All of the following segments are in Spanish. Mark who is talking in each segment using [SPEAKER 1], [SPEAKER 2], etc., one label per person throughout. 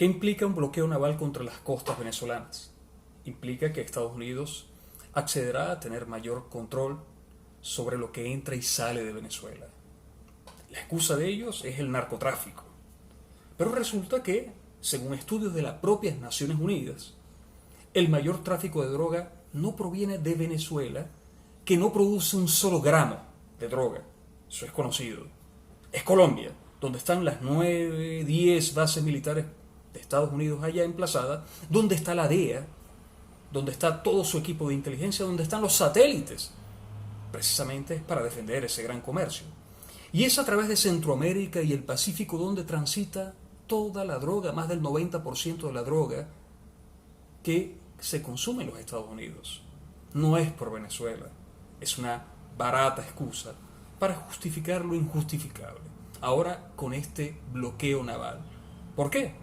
[SPEAKER 1] ¿Qué implica un bloqueo naval contra las costas venezolanas? Implica que Estados Unidos accederá a tener mayor control sobre lo que entra y sale de Venezuela. La excusa de ellos es el narcotráfico. Pero resulta que, según estudios de las propias Naciones Unidas, el mayor tráfico de droga no proviene de Venezuela, que no produce un solo gramo de droga. Eso es conocido. Es Colombia, donde están las 9, 10 bases militares de Estados Unidos allá emplazadas, donde está la DEA, donde está todo su equipo de inteligencia, donde están los satélites, precisamente para defender ese gran comercio. Y es a través de Centroamérica y el Pacífico donde transita toda la droga, más del 90% de la droga que se consume en los Estados Unidos. No es por Venezuela, es una barata excusa para justificar lo injustificable. Ahora con este bloqueo naval. ¿Por qué?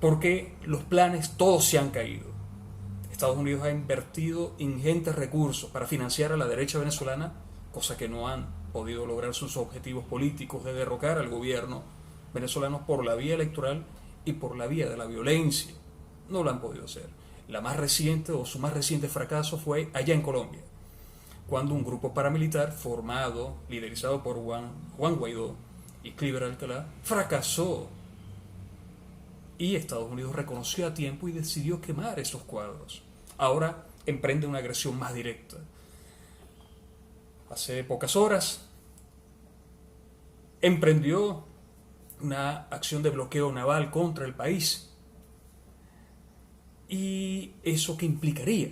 [SPEAKER 1] Porque los planes todos se han caído. Estados Unidos ha invertido ingentes recursos para financiar a la derecha venezolana, cosa que no han podido lograr sus objetivos políticos de derrocar al gobierno venezolano por la vía electoral y por la vía de la violencia. No lo han podido hacer. La más reciente o su más reciente fracaso fue allá en Colombia, cuando un grupo paramilitar formado, liderizado por Juan Guaidó y Cliver Alcalá, fracasó. Y Estados Unidos reconoció a tiempo y decidió quemar esos cuadros. Ahora emprende una agresión más directa. Hace pocas horas emprendió una acción de bloqueo naval contra el país. ¿Y eso qué implicaría?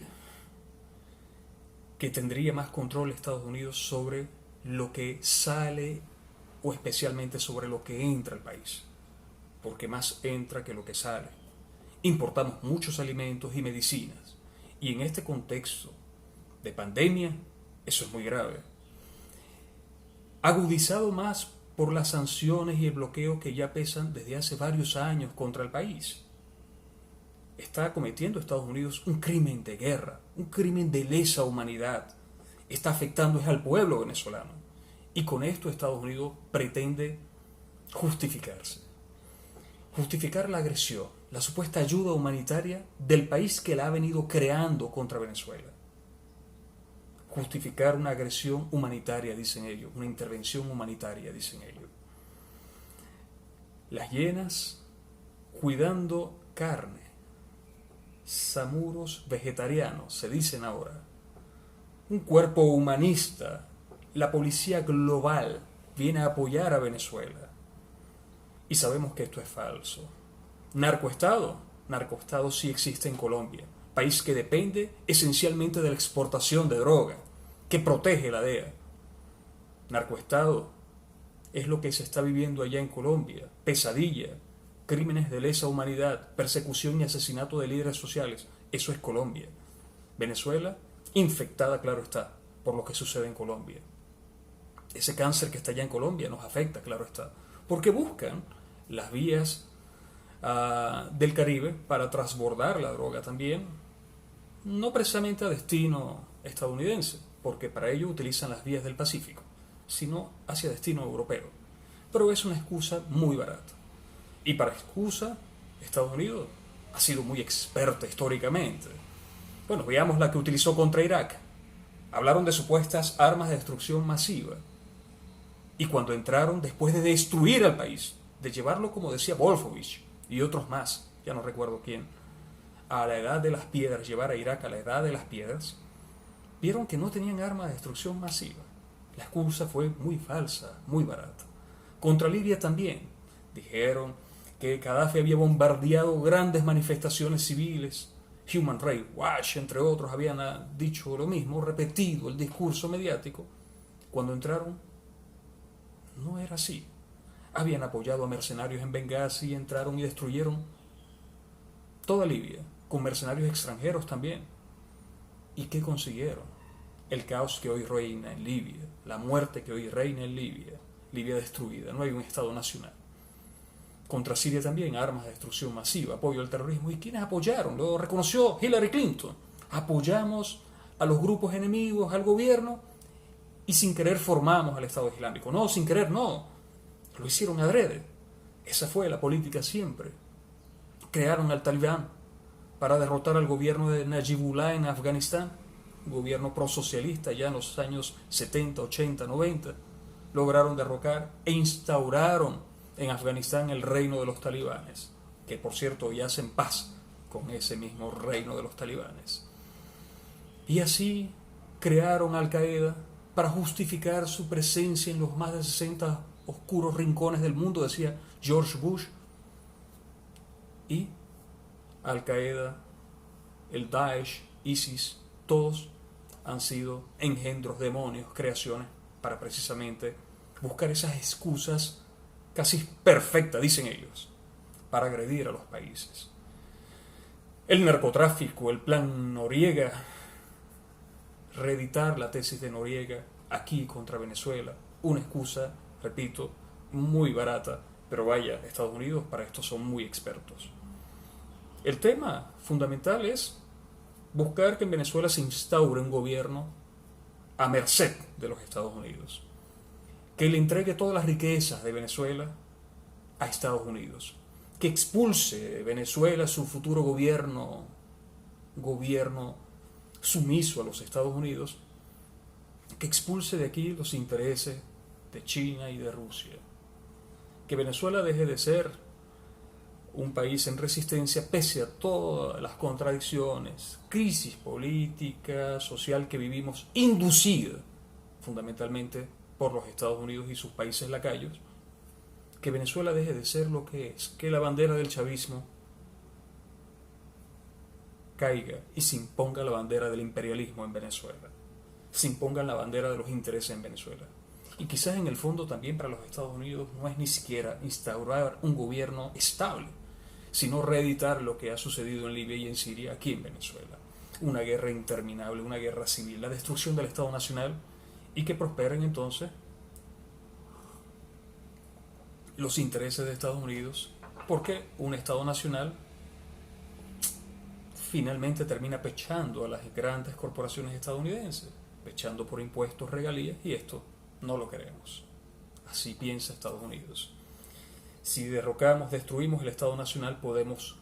[SPEAKER 1] Que tendría más control Estados Unidos sobre lo que sale o especialmente sobre lo que entra al país, porque más entra que lo que sale. Importamos muchos alimentos y medicinas, y en este contexto de pandemia eso es muy grave. Agudizado más por las sanciones y el bloqueo que ya pesan desde hace varios años contra el país. Está cometiendo Estados Unidos un crimen de guerra, un crimen de lesa humanidad. Está afectando al pueblo venezolano. Y con esto Estados Unidos pretende justificarse. Justificar la agresión, la supuesta ayuda humanitaria del país que la ha venido creando contra Venezuela. Justificar una agresión humanitaria, dicen ellos, una intervención humanitaria, dicen ellos. Las hienas cuidando carne, samuros vegetarianos, se dicen ahora. Un cuerpo humanista, la policía global, viene a apoyar a Venezuela. Y sabemos que esto es falso. Narcoestado sí existe en Colombia, país que depende esencialmente de la exportación de droga, que protege la DEA. Narcoestado es lo que se está viviendo allá en Colombia, pesadilla, crímenes de lesa humanidad, persecución y asesinato de líderes sociales. Eso es Colombia. Venezuela, infectada, claro está, por lo que sucede en Colombia. Ese cáncer que está allá en Colombia nos afecta, claro está, porque buscan las vías del Caribe para transbordar la droga también, no precisamente a destino estadounidense, porque para ello utilizan las vías del Pacífico, sino hacia destino europeo. Pero es una excusa muy barata. Y para excusa, Estados Unidos ha sido muy experta históricamente. Bueno, veamos la que utilizó contra Irak. Hablaron de supuestas armas de destrucción masiva. Y cuando entraron, después de destruir al país, de llevarlo, como decía Wolfowitz y otros más, ya no recuerdo quién, a la edad de las piedras, llevar a Irak a la edad de las piedras, vieron que no tenían armas de destrucción masiva. La excusa fue muy falsa, muy barata. Contra Libia también. Dijeron que Gaddafi había bombardeado grandes manifestaciones civiles. Human Rights Watch, entre otros, habían dicho lo mismo, repetido el discurso mediático. Cuando entraron, no era así. Habían apoyado a mercenarios en Benghazi y entraron y destruyeron toda Libia, con mercenarios extranjeros también. ¿Y qué consiguieron? El caos que hoy reina en Libia, la muerte que hoy reina en Libia, Libia destruida, no hay un Estado nacional. Contra Siria también, armas de destrucción masiva, apoyo al terrorismo. ¿Y quiénes apoyaron? Lo reconoció Hillary Clinton. Apoyamos a los grupos enemigos, al gobierno, y sin querer formamos al Estado Islámico. No, sin querer no. Lo hicieron adrede. Esa fue la política siempre. crearon al Talibán para derrotar al gobierno de Najibullah en Afganistán, un gobierno prosocialista ya en los años 70, 80, 90. Lograron derrocar e instauraron en Afganistán el reino de los talibanes, que por cierto ya hacen paz con ese mismo reino de los talibanes. Y así crearon Al Qaeda para justificar su presencia en los más de 60 oscuros rincones del mundo, decía George Bush. Y Al Qaeda, el Daesh, ISIS, todos han sido engendros, demonios, creaciones para precisamente buscar esas excusas casi perfectas, dicen ellos, para agredir a los países. El narcotráfico, el plan Noriega, reeditar la tesis de Noriega aquí contra Venezuela, una excusa, repito, muy barata, pero vaya, Estados Unidos para esto son muy expertos. El tema fundamental es buscar que en Venezuela se instaure un gobierno a merced de los Estados Unidos, que le entregue todas las riquezas de Venezuela a Estados Unidos, que expulse de Venezuela su futuro gobierno sumiso a los Estados Unidos, que expulse de aquí los intereses de China y de Rusia, que Venezuela deje de ser un país en resistencia pese a todas las contradicciones, crisis política, social que vivimos, inducida fundamentalmente por los Estados Unidos y sus países lacayos, que Venezuela deje de ser lo que es, que la bandera del chavismo caiga y se imponga la bandera del imperialismo en Venezuela, se imponga la bandera de los intereses en Venezuela. Y quizás en el fondo también para los Estados Unidos no es ni siquiera instaurar un gobierno estable, sino reeditar lo que ha sucedido en Libia y en Siria aquí en Venezuela. Una guerra interminable, una guerra civil, la destrucción del Estado Nacional y que prosperen entonces los intereses de Estados Unidos, porque un Estado Nacional finalmente termina pechando a las grandes corporaciones estadounidenses, pechando por impuestos, regalías, y esto no lo queremos. Así piensa Estados Unidos. Si derrocamos, destruimos el Estado Nacional, podemos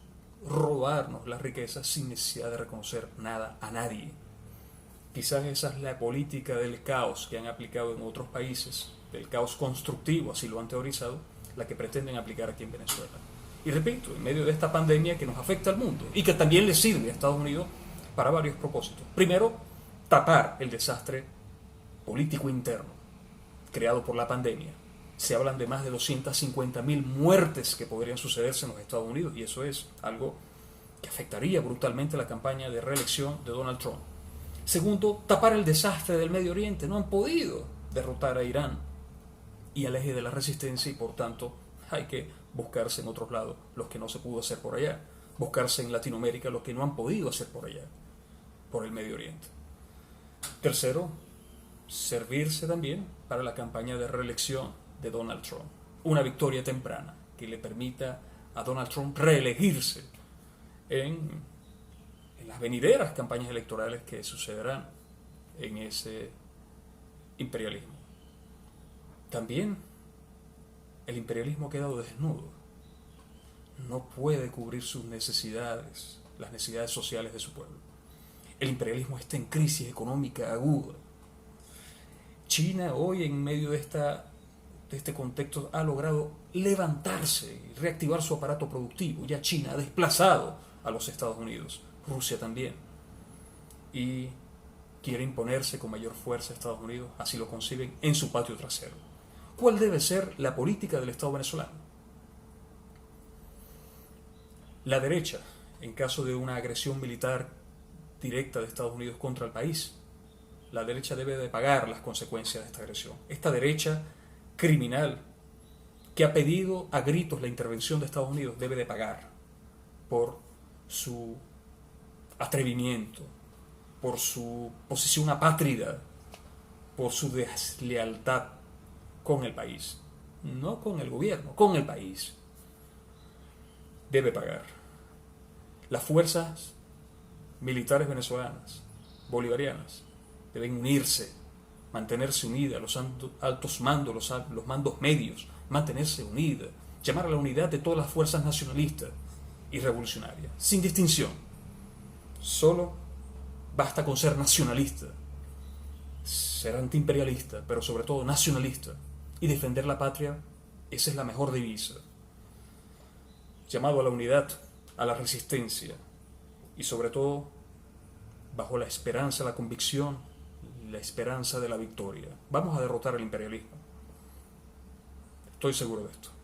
[SPEAKER 1] robarnos las riquezas sin necesidad de reconocer nada a nadie. Quizás esa es la política del caos que han aplicado en otros países, del caos constructivo, así lo han teorizado, la que pretenden aplicar aquí en Venezuela. Y repito, en medio de esta pandemia que nos afecta al mundo y que también le sirve a Estados Unidos para varios propósitos. Primero, tapar el desastre político interno creado por la pandemia. Se hablan de más de 250.000 muertes que podrían sucederse en los Estados Unidos y eso es algo que afectaría brutalmente la campaña de reelección de Donald Trump. Segundo, tapar el desastre del Medio Oriente. No han podido derrotar a Irán y al eje de la resistencia y por tanto hay que buscarse en otros lados los que no se pudo hacer por allá, buscarse en Latinoamérica los que no han podido hacer por allá, por el Medio Oriente. Tercero, servirse también para la campaña de reelección de Donald Trump, una victoria temprana que le permita a Donald Trump reelegirse en las venideras campañas electorales que sucederán en ese imperialismo. También el imperialismo ha quedado desnudo, no puede cubrir sus necesidades, las necesidades sociales de su pueblo. El imperialismo está en crisis económica aguda. China hoy en medio de este contexto ha logrado levantarse y reactivar su aparato productivo. Ya China ha desplazado a los Estados Unidos, Rusia también, y quiere imponerse con mayor fuerza a Estados Unidos, así lo conciben, en su patio trasero. ¿Cuál debe ser la política del Estado venezolano? La derecha, en caso de una agresión militar directa de Estados Unidos contra el país, la derecha debe de pagar las consecuencias de esta agresión. Esta derecha criminal que ha pedido a gritos la intervención de Estados Unidos debe de pagar por su atrevimiento, por su posición apátrida, por su deslealtad con el país, no con el gobierno, con el país. Debe pagar. Las fuerzas militares venezolanas, bolivarianas, deben unirse, mantenerse unidas, los altos mandos, los mandos medios, mantenerse unidas, llamar a la unidad de todas las fuerzas nacionalistas y revolucionaria, sin distinción. Solo basta con ser nacionalista, ser antiimperialista, pero sobre todo nacionalista, y defender la patria. Esa es la mejor divisa. Llamado a la unidad, a la resistencia, y sobre todo bajo la esperanza, la convicción, la esperanza de la victoria. Vamos a derrotar el imperialismo. Estoy seguro de esto.